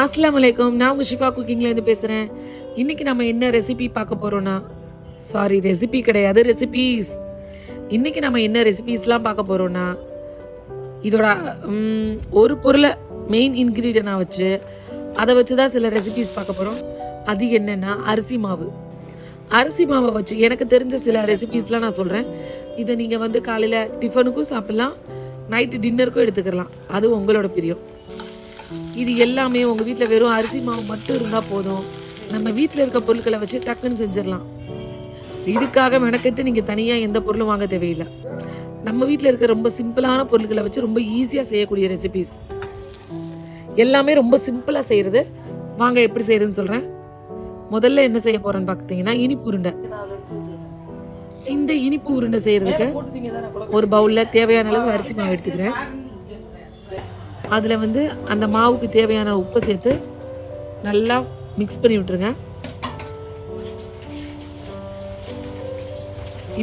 அஸ்ஸலாமு அலைக்கும். நான் உங்கள் ஷிஃபா குக்கிங்லேருந்து பேசுகிறேன். இன்றைக்கி நம்ம என்ன ரெசிபி பார்க்க போகிறோன்னா, ரெசிபி கிடையாது, ரெசிபீஸ். இன்றைக்கி நம்ம என்ன ரெசிபீஸ்லாம் பார்க்க போகிறோன்னா, இதோட ஒரு பொருளை மெயின் இன்க்ரீடியனாக வச்சு அதை வச்சு தான் சில ரெசிபீஸ் பார்க்க போகிறோம். அது என்னென்னா அரிசி மாவு. அரிசி மாவை வச்சு எனக்கு தெரிஞ்ச சில ரெசிபீஸ்லாம் நான் சொல்கிறேன். இதை நீங்கள் காலையில் டிஃபனுக்கும் சாப்பிட்லாம், நைட்டு டின்னருக்கும் எடுத்துக்கலாம். அது உங்களோட பிரியம். இது எல்லாமே உங்கள் வீட்டில் வெறும் அரிசி மாவு மட்டும் இருந்தால் போதும். நம்ம வீட்டில் இருக்க பொருட்களை வச்சு டக்குன்னு செஞ்சிடலாம். இதுக்காக மெனக்கெட்டு நீங்கள் தனியாக எந்த பொருளும் வாங்க தேவையில்லை. நம்ம வீட்டில் இருக்க ரொம்ப சிம்பிளான பொருட்களை வச்சு ரொம்ப ஈஸியாக செய்யக்கூடிய ரெசிபீஸ். எல்லாமே ரொம்ப சிம்பிளாக செய்கிறது. வாங்க எப்படி செய்யறதுன்னு சொல்கிறேன். முதல்ல என்ன செய்ய போகிறேன்னு பார்த்தீங்கன்னா இனிப்பு உருண்டை. இந்த இனிப்பு உருண்டை செய்யறதுக்கு ஒரு பவுலில் தேவையான அளவு அரிசி மாவு எடுத்துக்கிறேன். அதில் அந்த மாவுக்கு தேவையான உப்பை சேர்த்து நல்லா மிக்ஸ் பண்ணி விட்டுருங்க.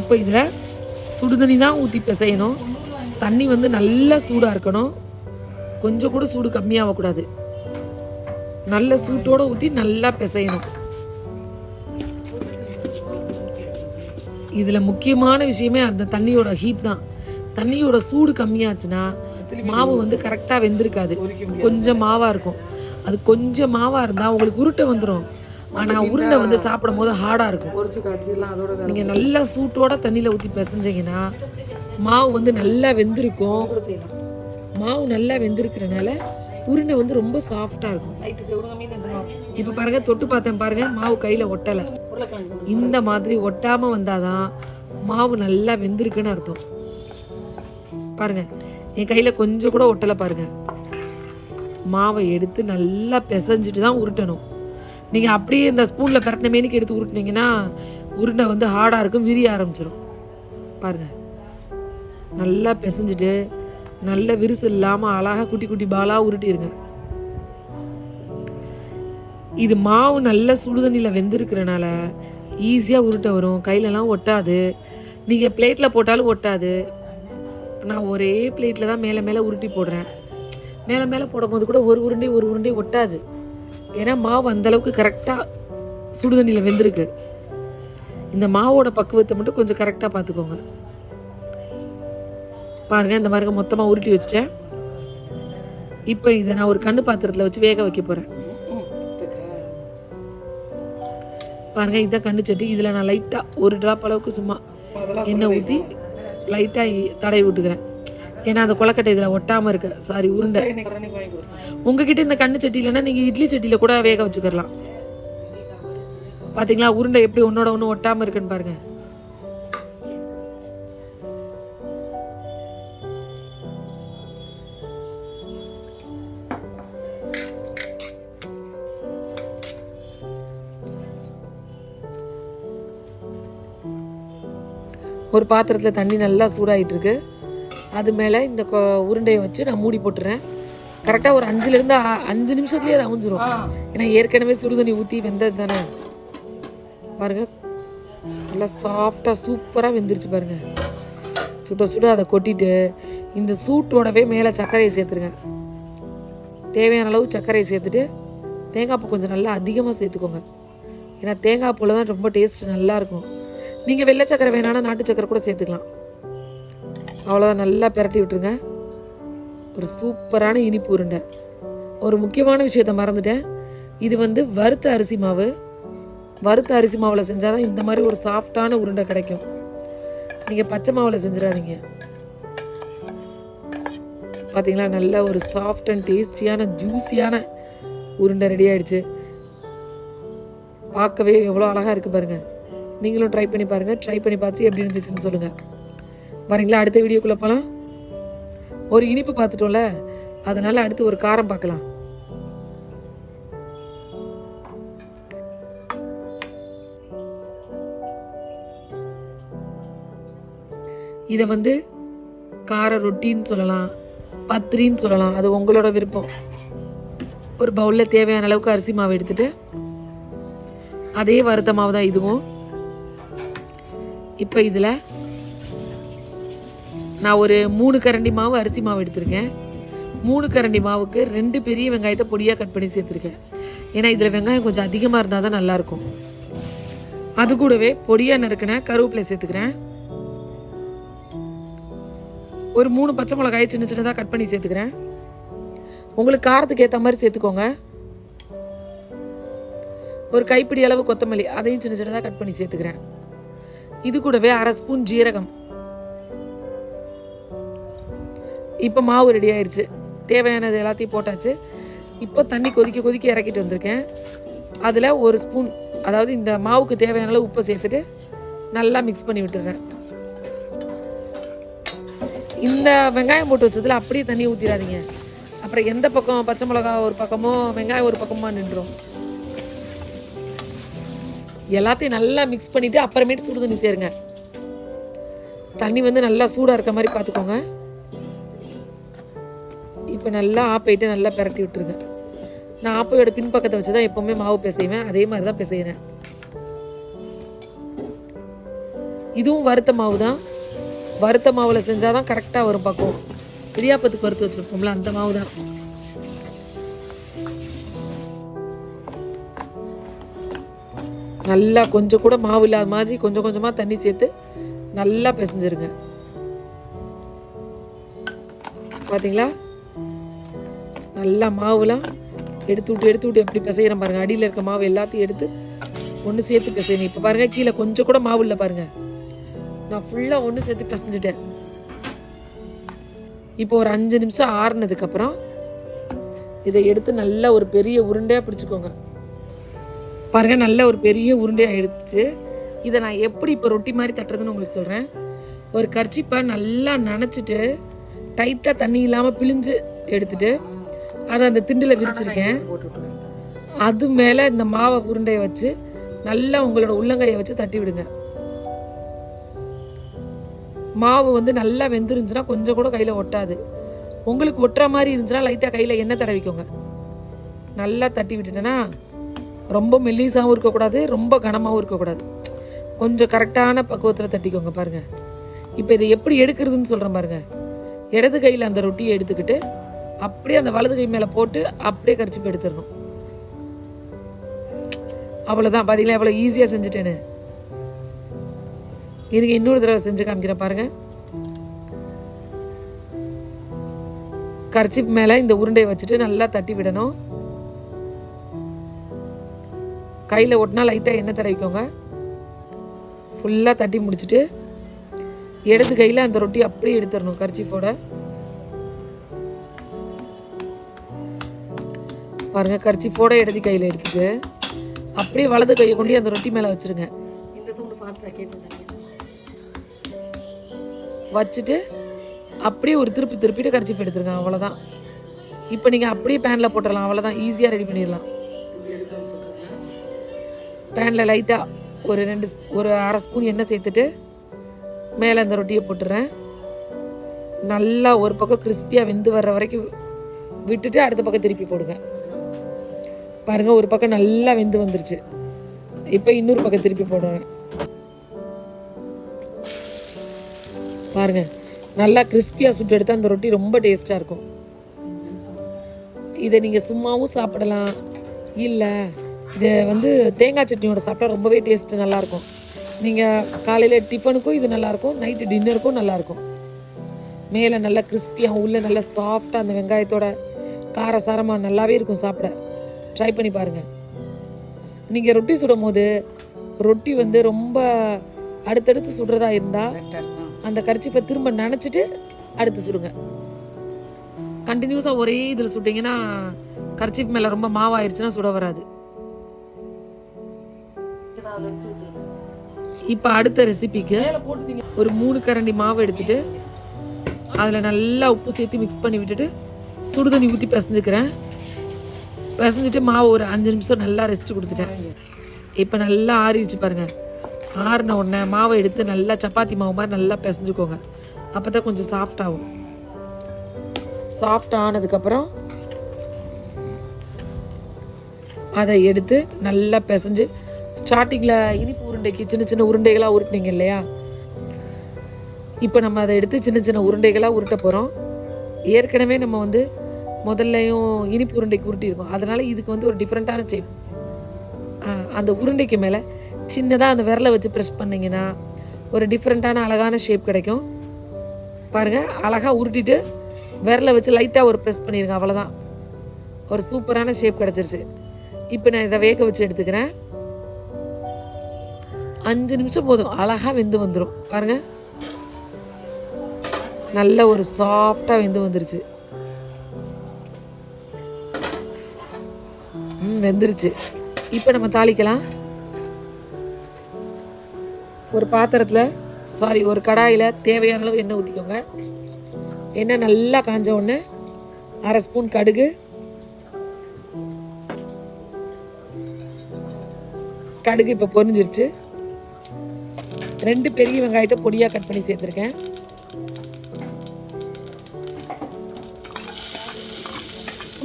இப்போ இதில் சுடுதண்ணி தான் ஊற்றி பிசையணும். தண்ணி நல்லா சூடாக இருக்கணும். கொஞ்சம் கூட சூடு கம்மியாகக்கூடாது. நல்ல சூட்டோடு ஊற்றி நல்லா பிசையணும். இதில் முக்கியமான விஷயமே அந்த தண்ணியோட ஹீட் தான். தண்ணியோட சூடு கம்மியாச்சுன்னா மாவு கரெக்டாக வெந்திருக்காது. கொஞ்சம் மாவாக இருக்கும். அது கொஞ்சம் மாவாக இருந்தால் உங்களுக்கு உருட்டை வந்துடும். ஆனால் உருண்டை சாப்பிடும் போது ஹார்டாக இருக்கும். நீங்கள் நல்லா சூட்டோட தண்ணியில் ஊற்றி பிசைஞ்சிங்கன்னா மாவு நல்லா வெந்திருக்கும். மாவு நல்லா வெந்திருக்கிறனால உருண்டை ரொம்ப சாஃப்டாக இருக்கும். இப்போ பாருங்கள், தொட்டு பார்த்தேன் பாருங்கள், மாவு கையில் ஒட்டலை. இந்த மாதிரி ஒட்டாமல் வந்தாதான் மாவு நல்லா வெந்திருக்குன்னு அர்த்தம். பாருங்கள், என் கையில் கொஞ்சம் கூட ஒட்டலை பாருங்கள். மாவை எடுத்து நல்லா பிசைஞ்சிட்டு தான் உருட்டணும். நீங்கள் அப்படியே இந்த ஸ்பூனில் பரட்டின மேனிக்கு எடுத்து உருட்டினீங்கன்னா உருண்டை ஹார்டாக இருக்கும், விரிய ஆரம்பிச்சிடும். பாருங்கள், நல்லா பிசைஞ்சிட்டு நல்ல விரிசு இல்லாமல் அழகாக குட்டி குட்டி பாலாக உருட்டிடுங்க. இது மாவு நல்ல சுடுதண்ணியில் வெந்திருக்கிறனால ஈஸியாக உருட்டை வரும். கையிலலாம் ஒட்டாது. நீங்கள் பிளேட்டில் போட்டாலும் ஒட்டாது. நான் ஒரே பிளேட்டில் தான் மேலே மேலே உருட்டி போடுறேன். மேலே மேலே போடும்போது கூட ஒரு உருண்டை ஒட்டாது. ஏன்னா மாவு அந்தளவுக்கு கரெக்டாக சுடுதண்ணியில் வெந்திருக்கு. இந்த மாவோட பக்குவத்தை மட்டும் கொஞ்சம் கரெக்டாக பார்த்துக்கோங்க. பாருங்கள், இந்த மாதிரி மொத்தமாக உருட்டி வச்சுட்டேன். இப்போ இதை நான் ஒரு கண்ணு பாத்திரத்தில் வச்சு வேக வைக்க போகிறேன். பாருங்கள், இதான் கண்ணு சட்டி. இதில் நான் லைட்டாக ஒரு ட்ராப் அளவுக்கு சும்மா எண்ணெய் ஊற்றி லைட்டாக தடவி விட்டுக்கிறேன். ஏன்னா அந்த கொலக்கட்டை இதில் ஒட்டாமல் இருக்கு. உருண்டை. உங்ககிட்ட இந்த கண்ணு சட்டி இல்லைன்னா நீங்கள் இட்லி சட்டியில் கூட வேக வச்சுக்கலாம். பார்த்தீங்களா, உருண்டை எப்படி ஒன்னோட ஒன்று ஒட்டாமல் இருக்குன்னு பாருங்க. ஒரு பாத்திரத்தில் தண்ணி நல்லா சூடாகிட்டு இருக்கு. அது மேலே இந்த உருண்டையை வச்சு நான் மூடி போட்டுறேன். கரெக்டாக ஒரு 5 நிமிஷத்துலேயே அது அவிஞ்சிரும். ஏன்னா ஏற்கனவே சுடுதண்ணி ஊற்றி வெந்தது தானே. பாருங்கள், நல்லா சாஃப்டாக சூப்பராக வெந்துருச்சு பாருங்கள். சுட சுட அதை கொட்டிட்டு இந்த சூட்டோடவே மேலே சர்க்கரையை சேர்த்துருங்க. தேவையான அளவு சர்க்கரையை சேர்த்துட்டு தேங்காய் பூ கொஞ்சம் நல்லா அதிகமாக சேர்த்துக்கோங்க. ஏன்னா தேங்காய் பூவில் தான் ரொம்ப டேஸ்ட் நல்லாயிருக்கும். நீங்கள் வெள்ளை சக்கரை வேணாலும் நாட்டு சக்கரை கூட சேர்த்துக்கலாம். அவ்வளோதான், நல்லா பிரட்டி விட்டுருங்க. ஒரு சூப்பரான இனிப்பு உருண்டை. ஒரு முக்கியமான விஷயத்த மறந்துட்டேன். இது வறுத்த அரிசி மாவு. வறுத்த அரிசி மாவில் செஞ்சால் தான் இந்த மாதிரி ஒரு சாஃப்டான உருண்டை கிடைக்கும். நீங்கள் பச்சை மாவில் செஞ்சிடாதீங்க. பார்த்தீங்களா, நல்ல ஒரு சாஃப்ட் அண்ட் டேஸ்டியான ஜூஸியான உருண்டை ரெடி ஆகிடுச்சு. பார்க்கவே எவ்வளோ அழகாக இருக்குது பாருங்கள். நீங்களும் ட்ரை பண்ணி பாருங்கள். ட்ரை பண்ணி பார்த்து எப்படி இருந்துச்சுன்னு சொல்லுங்கள். வரீங்களா, அடுத்த வீடியோக்குள்ளே போகலாம். ஒரு இனிப்பு பார்த்துட்டோம்ல, அதனால் அடுத்து ஒரு காரம் பார்க்கலாம். இதை கார ரொட்டின்னு சொல்லலாம், பத்திரின்னு சொல்லலாம். அது உங்களோட விருப்பம். ஒரு பவுலில் தேவையான அளவுக்கு அரிசி மாவு எடுத்துட்டு அதே வறுத்த மாவு தான் இதுவும். இப்போ இதில் நான் ஒரு 3 கரண்டி மாவு அரிசி மாவு எடுத்திருக்கேன். 3 கரண்டி மாவுக்கு 2 பெரிய வெங்காயத்தை பொடியாக கட் பண்ணி சேர்த்துருக்கேன். ஏன்னா இதில் வெங்காயம் கொஞ்சம் அதிகமாக இருந்தால் தான் நல்லாயிருக்கும். அது கூடவே பொடியாக நறுக்கின கருவேப்பிலை சேர்த்துக்கிறேன். ஒரு 3 பச்சை மிளகாயை சின்ன சின்னதாக கட் பண்ணி சேர்த்துக்கிறேன். உங்களுக்கு காரத்துக்கு ஏற்ற மாதிரி சேர்த்துக்கோங்க. ஒரு கைப்பிடி அளவு கொத்தமல்லி, அதையும் சின்ன சின்னதாக கட் பண்ணி சேர்த்துக்கிறேன். இது கூடவே 1/2 ஸ்பூன் ஜீரகம். இப்போ மாவு ரெடி ஆயிடுச்சு. தேவையானது எல்லாத்தையும் போட்டாச்சு. இப்போ தண்ணி கொதிக்க கொதிக்க இறக்கிட்டு வந்திருக்கேன். அதில் 1 ஸ்பூன், அதாவது இந்த மாவுக்கு தேவையான அளவு உப்பை சேர்த்துட்டு நல்லா மிக்ஸ் பண்ணி விட்டுறேன். இந்த வெங்காயம் போட்டு வச்சதில் அப்படியே தண்ணி ஊற்றிடாதீங்க. அப்புறம் எந்த பக்கம் பச்சை மிளகா ஒரு பக்கமோ வெங்காயம் ஒரு பக்கமாக நின்றுடும். எல்லாத்தையும் நல்லா மிக்ஸ் பண்ணிவிட்டு அப்புறமேட்டு சுடு தண்ணி சேருங்க. தண்ணி வந்து நல்லா சூடாக இருக்க மாதிரி பார்த்துக்கோங்க. இப்போ நல்லா ஆப்பைட்டு நல்லா பிரட்டி விட்டுருங்க. நான் ஆப்பையோட பின்பக்கத்தை வச்சு தான் எப்போவுமே மாவு பிசைவேன். அதே மாதிரி தான் பிசைகிறேன். இதுவும் வறுத்த மாவு தான். வறுத்த மாவில் செஞ்சால் தான் கரெக்டாக வரும் பக்குவம். இடியாப்பத்துக்கு வறுத்து வச்சுருப்போம்ல அந்த மாவு தான். நல்லா கொஞ்சம் கூட மாவு இல்லாத மாதிரி கொஞ்சம் கொஞ்சமாக தண்ணி சேர்த்து நல்லா பிசைஞ்சிருங்க. பார்த்தீங்களா, நல்லா மாவுலாம் எடுத்து விட்டு எப்படி பிசைகிறேன் பாருங்கள். அடியில் இருக்க மாவு எல்லாத்தையும் எடுத்து ஒன்று சேர்த்து பிசைங்க. இப்போ பாருங்கள், கீழே கொஞ்சம் கூட மாவு இல்லை பாருங்கள். நான் ஃபுல்லாக ஒன்று சேர்த்து பிசைஞ்சிட்டேன். இப்போ ஒரு 5 நிமிஷம் ஆறுனதுக்கப்புறம் இதை எடுத்து நல்லா ஒரு பெரிய உருண்டையாக பிடிச்சிக்கோங்க. பாருங்கள், நல்ல ஒரு பெரிய உருண்டையாக எடுத்துட்டு இதை நான் எப்படி இப்போ ரொட்டி மாதிரி தட்டுறதுன்னு உங்களுக்கு சொல்கிறேன். ஒரு கர்ச்சிப்பை நல்லா நனைச்சிட்டு டைட்டாக தண்ணி இல்லாமல் பிழிஞ்சு எடுத்துட்டு அதை அந்த திண்டில் விரிச்சிருக்கேன். அது மேலே இந்த மாவை உருண்டையை வச்சு நல்லா உங்களோட உள்ளங்கையை வச்சு தட்டி விடுங்க. மாவு வந்து நல்லா வெந்துருந்துச்சுன்னா கொஞ்சம் கூட கையில் ஒட்டாது. உங்களுக்கு ஒட்டுற மாதிரி இருந்துச்சுன்னா லைட்டாக கையில் எண்ணெய் தடவிக்கோங்க. நல்லா தட்டி விட்டுட்டேன்னா ரொம்ப மெல்லிசாகவும் இருக்கக்கூடாது, ரொம்ப கனமாகவும் இருக்கக்கூடாது. கொஞ்சம் கரெக்டான பக்குவத்தில் தட்டிக்கோங்க. பாருங்கள், இப்போ இதை எப்படி எடுக்கிறதுன்னு சொல்கிறேன் பாருங்கள். இடது கையில் அந்த ரொட்டியை எடுத்துக்கிட்டு அப்படியே அந்த வலது கை மேலே போட்டு அப்படியே கரிச்சிப்பு எடுத்துடணும். அவ்வளோதான். பார்த்தீங்களா எவ்வளோ ஈஸியாக செஞ்சுட்டேன்னு. இருங்க, இன்னொரு தடவை செஞ்சு காமிக்கிறேன் பாருங்கள். கரிச்சிப்பு மேலே இந்த உருண்டையை வச்சுட்டு நல்லா தட்டி விடணும். கையில் ஒட்டினா லைட்டாக எண்ணெய் தடவிக்கோங்க. ஃபுல்லாக தட்டி முடிச்சுட்டு இடது கையில் அந்த ரொட்டி அப்படியே எடுத்துடணும் கர்ச்சீஃபோட. பாருங்கள், கர்ச்சீஃபோட இடது கையில் எடுத்துட்டு அப்படியே வலது கையை கொண்டு அந்த ரொட்டி மேலே வச்சுருங்க. இந்த சவுண்டு ஃபாஸ்ட்டாக கேட்குது. வச்சுட்டு அப்படியே ஒரு திருப்பிட்டு கர்ச்சீஃப் எடுத்துருங்க. அவ்வளோதான். இப்போ நீங்கள் அப்படியே பேனில் போட்டுடலாம். அவ்வளோதான், ஈஸியாக ரெடி பண்ணிடலாம். பேனில் லைட்டாக ஒரு 1/2 ஸ்பூன் எண்ணெய் சேர்த்துட்டு மேலே அந்த ரொட்டியை போட்டுறேன். நல்லா ஒரு பக்கம் கிறிஸ்பியாக வெந்து வர்ற வரைக்கும் விட்டுட்டு அடுத்த பக்கம் திருப்பி போடுங்க. பாருங்கள், ஒரு பக்கம் நல்லா வெந்து வந்துருச்சு. இப்போ இன்னொரு பக்கம் திருப்பி போடுவேன். பாருங்கள், நல்லா கிறிஸ்பியாக சுட்டு எடுத்தால் அந்த ரொட்டி ரொம்ப டேஸ்ட்டாக இருக்கும். இதை நீங்கள் சும்மாவும் சாப்பிடலாம், இல்லை இதை வந்து தேங்காய் சட்னியோட சாப்பிட்டா ரொம்பவே டேஸ்ட்டு நல்லாயிருக்கும். நீங்கள் காலையில் டிஃபனுக்கும் இது நல்லாயிருக்கும், நைட்டு டின்னருக்கும் நல்லாயிருக்கும். மேலே நல்லா கிறிஸ்பியாக உள்ளே நல்லா சாஃப்டாக அந்த வெங்காயத்தோட காரசாரமாக நல்லாவே இருக்கும் சாப்பிட. ட்ரை பண்ணி பாருங்கள். நீங்கள் ரொட்டி சுடும் போது ரொட்டி வந்து ரொம்ப அடுத்தடுத்து சுடுறதா இருந்தால் அந்த கர்ச்சீஃபை திரும்ப நனைச்சிட்டு அடுத்து சுடுங்க. கண்டினியூஸாக ஒரே இதில் சுட்டிங்கன்னா கர்ச்சீஃப் மேலே ரொம்ப மாவாயிருச்சுன்னா சுட வராது. இப்போ அடுத்த ரெசிபிக்கு ஒரு 3 கரண்டி மாவு எடுத்துட்டு அதில் நல்லா உப்பு சேர்த்து மிக்ஸ் பண்ணி விட்டுட்டு சுடுதண்ணி ஊற்றி பிசைஞ்சுக்கிறேன். பிசைஞ்சிட்டு மாவு ஒரு 5 நிமிஷம் நல்லா ரெஸ்ட் கொடுத்துட்டேன். இப்போ நல்லா ஆறிடுச்சு பாருங்கள். ஆறின உடனே மாவை எடுத்து நல்லா சப்பாத்தி மாவு மாதிரி நல்லா பிசைஞ்சுக்கோங்க. அப்போ தான் கொஞ்சம் சாஃப்ட் ஆகும். சாஃப்ட் ஆனதுக்கப்புறம் அதை எடுத்து நல்லா பிசைஞ்சு ஸ்டார்டிங்கில் இனிப்பு உருண்டைக்கு சின்ன சின்ன உருண்டைகளாக உருட்டினீங்க இல்லையா, இப்போ நம்ம அதை எடுத்து சின்ன சின்ன உருண்டைகளாக உருட்ட போகிறோம். ஏற்கனவே நம்ம வந்து முதல்லையும் இனிப்பு உருண்டைக்கு உருட்டி இருக்கும். அதனால் இதுக்கு வந்து ஒரு டிஃப்ரெண்ட்டான ஷேப். அந்த உருண்டைக்கு மேலே சின்னதாக அந்த விரலை வச்சு ப்ரெஸ் பண்ணிங்கன்னா ஒரு டிஃப்ரெண்ட்டான அழகான ஷேப் கிடைக்கும். பாருங்கள், அழகாக உருட்டிட்டு விரலை வச்சு லைட்டாக ஒரு ப்ரெஸ் பண்ணிடுங்க. அவ்வளோதான், ஒரு சூப்பரான ஷேப் கிடச்சிருச்சு. இப்போ நான் இதை வேக வச்சு எடுத்துக்கிறேன். 5 நிமிஷம் போதும், அழகாக வெந்து வந்துடும். பாருங்கள், நல்ல ஒரு சாஃப்டாக வெந்து வந்துருச்சு. வெந்துருச்சு. இப்போ நம்ம தாளிக்கலாம். ஒரு பாத்திரத்தில் ஒரு கடாயில் தேவையான அளவு எண்ணெய் ஊற்றிக்கோங்க. எண்ணெய் நல்லா காஞ்ச உடனே 1/2 ஸ்பூன் கடுகு, இப்போ பொரிஞ்சிருச்சு. 2 பெரிய வெங்காயத்தை பொடியாக கட் பண்ணி சேர்த்துருக்கேன்.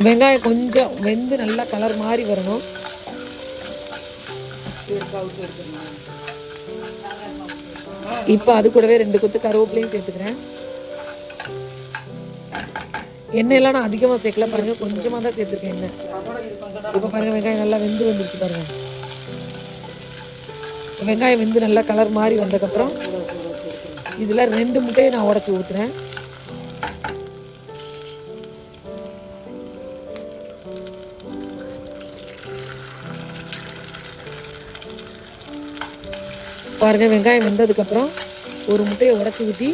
வெங்காயம் கொஞ்சம் வெந்து நல்லா கலர் மாதிரி வரணும். இப்போ அது கூடவே 2 கொத்து கருவேப்பிலையும் சேர்த்துக்கிறேன். எண்ணெயெல்லாம் நான் அதிகமாக சேர்க்கல, பாருங்கள், கொஞ்சமாக தான் சேர்த்துருக்கேன் எண்ணெய். இப்போ பாருங்கள், வெங்காயம் நல்லா வெந்து வந்துருச்சு. பாருங்கள், வெங்காயம் வெந்து நல்லா கலர் மாதிரி வந்ததுக்கப்புறம் இதில் 2 முட்டையை நான் உடச்சி ஊற்றுறேன். பாருங்கள், வெங்காயம் வெந்ததுக்கப்புறம் ஒரு முட்டையை உடச்சி ஊற்றி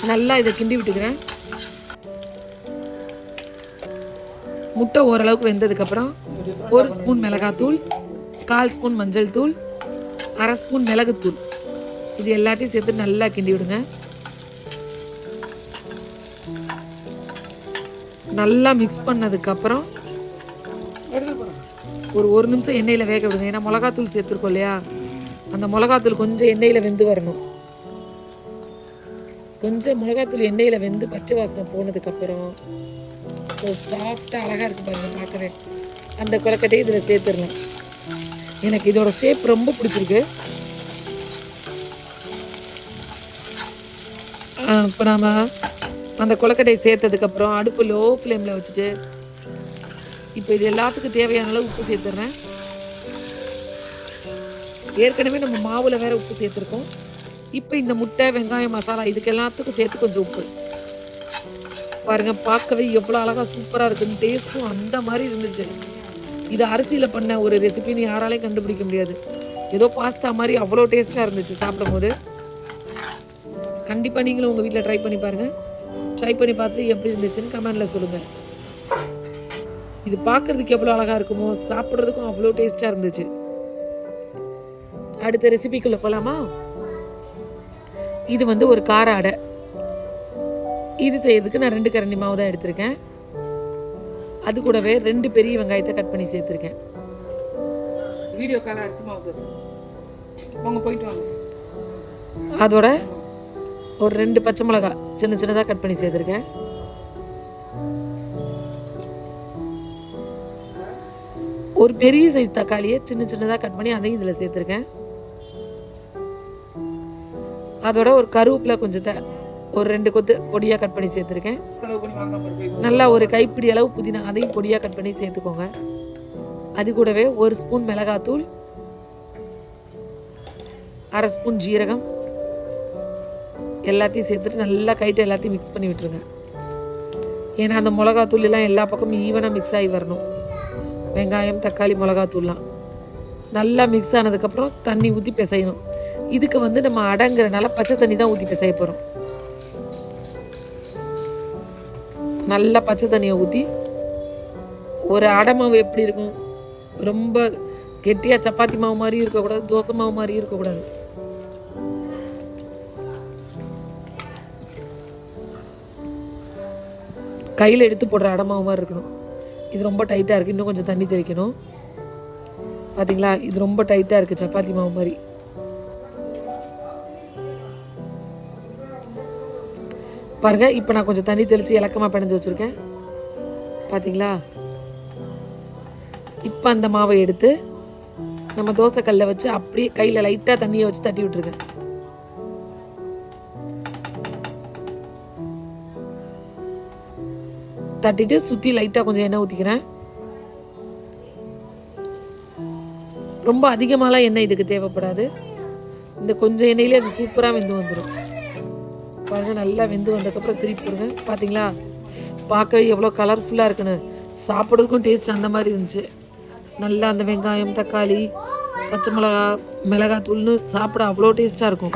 நல்லா இதை கிண்டி விட்டுக்கிறேன். முட்டை ஓரளவுக்கு வெந்ததுக்கப்புறம் 1 ஸ்பூன் மிளகாத்தூள், 1/4 ஸ்பூன் மஞ்சள் தூள், 1/2 ஸ்பூன் மிளகுத்தூள், இது எல்லாத்தையும் சேர்த்து நல்லா கிண்டி விடுங்க. நல்லா மிக்ஸ் பண்ணதுக்கப்புறம் ஒரு 1 நிமிஷம் எண்ணெயில் வேக விடுங்க. ஏன்னா மிளகாத்தூள் சேர்த்துருக்கோம் இல்லையா, அந்த மிளகாத்தூள் கொஞ்சம் எண்ணெயில் வெந்து வரணும். கொஞ்சம் மிளகாத்தூள் எண்ணெயில் வெந்து பச்சை வாசனை போனதுக்கப்புறம் சாஃப்டாக அழகாக இருக்குது பாருங்கள் பார்க்கவே. அந்த கொழுக்கட்டையை இதில் சேர்த்துடலாம். எனக்கு இதோட ஷேப் ரொம்ப பிடிச்சிருக்கு. இப்போ நாம் அந்த கொழுக்கட்டையை சேர்த்ததுக்கப்புறம் அடுப்பு லோ ஃப்ளேமில் வச்சுட்டு இப்போ இது எல்லாத்துக்கும் தேவையான அளவு உப்பு சேர்த்துட்றேன். ஏற்கனவே நம்ம மாவில் வேறு உப்பு சேர்த்துருக்கோம். இப்போ இந்த முட்டை, வெங்காயம், மசாலா இதுக்கு எல்லாத்துக்கும் சேர்த்து கொஞ்சம் உப்பு. பாருங்கள், பார்க்கவே எவ்வளோ அழகாக சூப்பராக இருக்குன்னு, டேஸ்ட்டும் அந்த மாதிரி இருந்துச்சு. இது அரிசியில் பண்ண ஒரு ரெசிபின்னு யாராலையும் கண்டுபிடிக்க முடியாது. ஏதோ பாஸ்தா மாதிரி அவ்வளோ டேஸ்ட்டாக இருந்துச்சு சாப்பிடும் போது. கண்டிப்பாக நீங்களும் உங்கள் வீட்டில் ட்ரை பண்ணி பாருங்கள். ட்ரை பண்ணி பார்த்துட்டு எப்படி இருந்துச்சுன்னு கமெண்டில் சொல்லுங்கள். இது பார்க்குறதுக்கு எவ்வளோ அழகாக இருக்குமோ, சாப்பிட்றதுக்கும் அவ்வளோ டேஸ்ட்டாக இருந்துச்சு. அடுத்த ரெசிபிக்குள்ளே போகலாமா? இது வந்து ஒரு கார அடை. இது செய்யறதுக்கு நான் 2 கரண்டி மாவு தான் எடுத்திருக்கேன். அது கூடவே 2 பெரிய வெங்காயத்தை கட் பண்ணி சேர்த்துருக்கேன். வீடியோ கால் அரிசி மாவு தோசை அவங்க போயிட்டு வாங்க. அதோட ஒரு 2 பச்சை மிளகாய் சின்ன சின்னதாக கட் பண்ணி சேர்த்துருக்கேன். ஒரு பெரிய சைஸ் தக்காளியை சின்ன சின்னதாக கட் பண்ணி அதையும் இதில் சேர்த்துருக்கேன். அதோட ஒரு கருவேப்பிலை கொஞ்சத்தை ஒரு 2 கொத்து பொடியாக கட் பண்ணி சேர்த்துருக்கேன். நல்லா ஒரு கைப்பிடி அளவு புதினா அதையும் பொடியாக கட் பண்ணி சேர்த்துக்கோங்க. அது கூடவே 1 ஸ்பூன் மிளகாத்தூள், 1/2 ஸ்பூன் ஜீரகம் எல்லாத்தையும் சேர்த்துட்டு நல்லா கைட்டு எல்லாத்தையும் மிக்ஸ் பண்ணி விட்டுருங்க. ஏன்னா அந்த மிளகாத்தூள் எல்லாம் எல்லா பக்கமும் ஈவனாக மிக்ஸ் ஆகி வரணும். வெங்காயம், தக்காளி, மிளகாத்தூள்லாம் நல்லா மிக்ஸ் ஆனதுக்கப்புறம் தண்ணி ஊற்றி பிசையணும். இதுக்கு வந்து நம்ம அடங்குறனால பச்சை தண்ணி தான் ஊற்றி பிசைய போகிறோம். நல்லா பச்சை தண்ணியை ஊற்றி ஒரு அடை மாவு எப்படி இருக்கும், ரொம்ப கெட்டியாக சப்பாத்தி மாவு மாதிரி இருக்கக்கூடாது, தோசை மாவு மாதிரி இருக்கக்கூடாது. கையில் எடுத்து போடுற அடை மாவு மாதிரி இருக்கணும். இது ரொம்ப டைட்டாக இருக்குது, இன்னும் கொஞ்சம் தண்ணி தெளிக்கணும். பார்த்தீங்களா, இது ரொம்ப டைட்டாக இருக்குது, சப்பாத்தி மாவு மாதிரி. பாருங்கள், இப்போ நான் கொஞ்சம் தண்ணி தெளித்து இலக்கமாக பிணைஞ்சு வச்சுருக்கேன். பார்த்தீங்களா, இப்போ அந்த மாவை எடுத்து நம்ம தோசைக்கல்ல வச்சு அப்படியே கையில் லைட்டாக தண்ணியை வச்சு தட்டி விட்டுருக்கேன். தட்டிட்டு சுற்றி லைட்டாக கொஞ்சம் எண்ணெய் ஊற்றிக்கிறேன். ரொம்ப அதிகமாலாம் எண்ணெய் இதுக்கு தேவைப்படாது. இந்த கொஞ்சம் எண்ணெயிலே அது சூப்பராக வெந்து வந்துடும். பாருங்கள், நல்லா வெந்து வந்ததுக்கப்புறம் திருப்பி போடுங்க. பார்த்தீங்களா, பார்க்கவே எவ்வளோ கலர்ஃபுல்லாக இருக்குன்னு. சாப்பிட்றதுக்கும் டேஸ்ட் அந்த மாதிரி இருந்துச்சு. நல்லா அந்த வெங்காயம், தக்காளி, பச்சை மிளகா, மிளகாத்தூள்னு சாப்பிட அவ்வளோ டேஸ்ட்டாக இருக்கும்.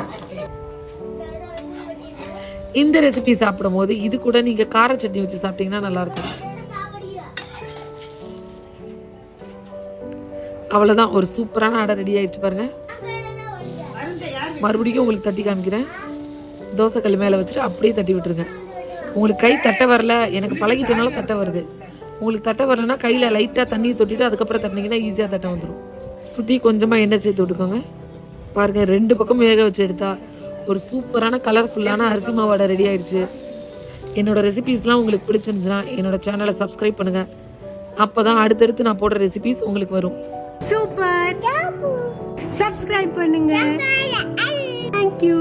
இந்த ரெசிபி சாப்பிடும் போது இது கூட நீங்கள் கார சட்னி வச்சு சாப்பிட்டீங்கன்னா நல்லாயிருக்கும். அவ்வளோதான், ஒரு சூப்பரான அடை ரெடி ஆயிடுச்சு பாருங்க. மறுபடியும் உங்களுக்கு தட்டி காமிக்கிறேன். தோசைக்கல் மேலே வச்சுட்டு அப்படியே தட்டி விட்டுருங்க. உங்களுக்கு கை தட்ட வரல, எனக்கு பழகிட்டனால தட்ட வருது. உங்களுக்கு தட்ட வரலன்னா கையில் லைட்டாக தண்ணியை தொட்டிட்டு அதுக்கப்புறம் தட்டினீங்கன்னா ஈஸியாக தட்ட வந்துடும். சுற்றி கொஞ்சமாக எண்ணெய் சேர்த்து விட்டுக்கோங்க. பாருங்கள், 2 பக்கம் வேக வச்சு எடுத்தா ஒரு சூப்பரான கலர்ஃபுல்லான அரிசி மாவு வடை ரெடி ஆயிடுச்சு. என்னோட ரெசிபீஸ்லாம் உங்களுக்கு பிடிச்சிருந்துச்சுன்னா என்னோட சேனலை சப்ஸ்கிரைப் பண்ணுங்கள். அப்போ தான் அடுத்தடுத்து நான் போடுற ரெசிபீஸ் உங்களுக்கு வரும். சூப்பர். சப்ஸ்கிரைப் பண்ணுங்க. தேங்க்யூ.